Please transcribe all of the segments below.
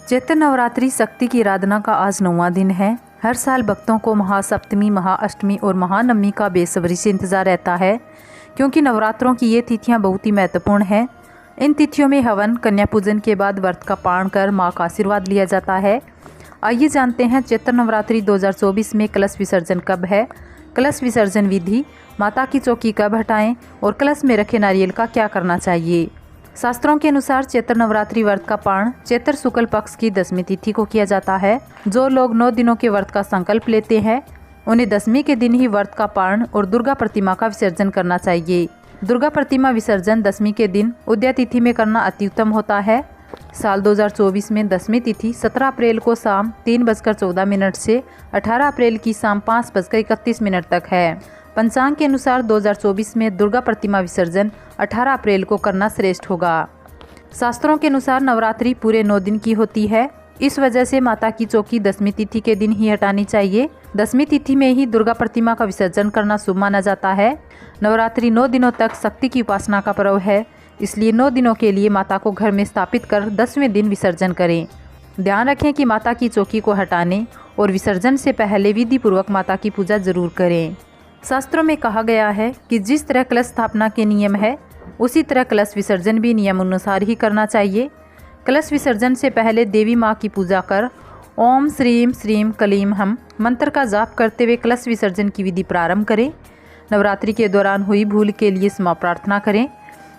चैत्र नवरात्रि शक्ति की आराधना का आज 9वां दिन है। हर साल भक्तों को महासप्तमी, महाअष्टमी और महानवमी का बेसब्री से इंतजार रहता है, क्योंकि नवरात्रों की ये तिथियां बहुत ही महत्वपूर्ण हैं। इन तिथियों में हवन, कन्या पूजन के बाद व्रत का पारण कर मां का आशीर्वाद लिया जाता है। आइए जानते हैं चैत्र नवरात्रि 2024 में कलश विसर्जन कब है, कलश विसर्जन विधि, माता की चौकी कब हटाएं और कलश में रखे नारियल का क्या करना चाहिए। शास्त्रों के अनुसार चैत्र नवरात्रि व्रत का पारण चैत्र शुक्ल पक्ष की 10वीं तिथि को किया जाता है। जो लोग 9 दिनों के व्रत का संकल्प लेते हैं उन्हें 10वीं के दिन ही व्रत का पारण और दुर्गा प्रतिमा का विसर्जन करना चाहिए। दुर्गा प्रतिमा विसर्जन 10वीं के दिन उदया तिथि में करना अति उत्तम होता है। साल 2024 में 10वीं तिथि 17 अप्रैल को शाम 3:14 से 18 अप्रैल की शाम 5:31 तक है। पंचांग के अनुसार 2024 में दुर्गा प्रतिमा विसर्जन 18 अप्रैल को करना श्रेष्ठ होगा। शास्त्रों के अनुसार नवरात्रि पूरे 9 दिन की होती है। इस वजह से माता की चौकी 10वीं तिथि के दिन ही हटानी चाहिए। 10वीं तिथि में ही दुर्गा प्रतिमा का विसर्जन करना शुभ माना जाता है। नवरात्रि 9 दिनों तक शक्ति की उपासना का पर्व है, इसलिए 9 दिनों के लिए माता को घर में स्थापित कर 10वें दिन विसर्जन करें। ध्यान रखें कि माता की चौकी को हटाने और विसर्जन से पहले विधि पूर्वक माता की पूजा जरूर करें। शास्त्रों में कहा गया है कि जिस तरह कलश स्थापना के नियम है उसी तरह कलश विसर्जन भी नियम अनुसार ही करना चाहिए। कलश विसर्जन से पहले देवी माँ की पूजा कर ओम श्रीम श्रीम क्लीम हम मंत्र का जाप करते हुए कलश विसर्जन की विधि प्रारंभ करें। नवरात्रि के दौरान हुई भूल के लिए क्षमा प्रार्थना करें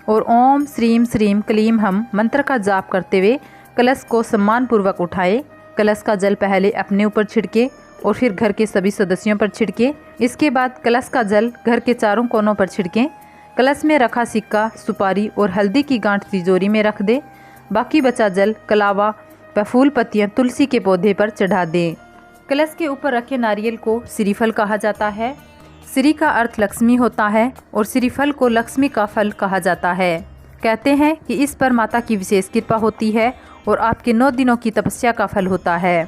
और ओम श्रीम श्रीम क्लीम हम मंत्र का जाप करते हुए कलश को सम्मानपूर्वक उठाएं। कलश का जल पहले अपने ऊपर छिड़के और फिर घर के सभी सदस्यों पर छिड़के। इसके बाद कलश का जल घर के चारों कोनों पर छिड़कें। कलश में रखा सिक्का, सुपारी और हल्दी की गांठ तिजोरी में रख दें। बाकी बचा जल कलावा व फूल पत्तियां तुलसी के पौधे पर चढ़ा दें। कलश के ऊपर रखे नारियल को श्रीफल कहा जाता है। श्री का अर्थ लक्ष्मी होता है और श्रीफल को लक्ष्मी का फल कहा जाता है। कहते हैं कि इस पर माता की विशेष कृपा होती है और आपके 9 दिनों की तपस्या का फल होता है।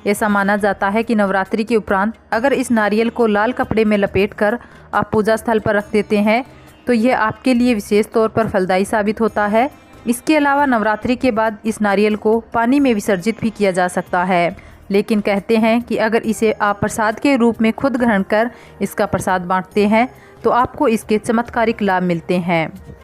ऐसा माना जाता है कि नवरात्रि के उपरांत अगर इस नारियल को लाल कपड़े में लपेटकर आप पूजा स्थल पर रख देते हैं तो यह आपके लिए विशेष तौर पर फलदायी साबित होता है। इसके अलावा नवरात्रि के बाद इस नारियल को पानी में विसर्जित भी किया जा सकता है, लेकिन कहते हैं कि अगर इसे आप प्रसाद के रूप में खुद ग्रहण कर इसका प्रसाद बांटते हैं तो आपको इसके चमत्कारिक लाभ मिलते हैं।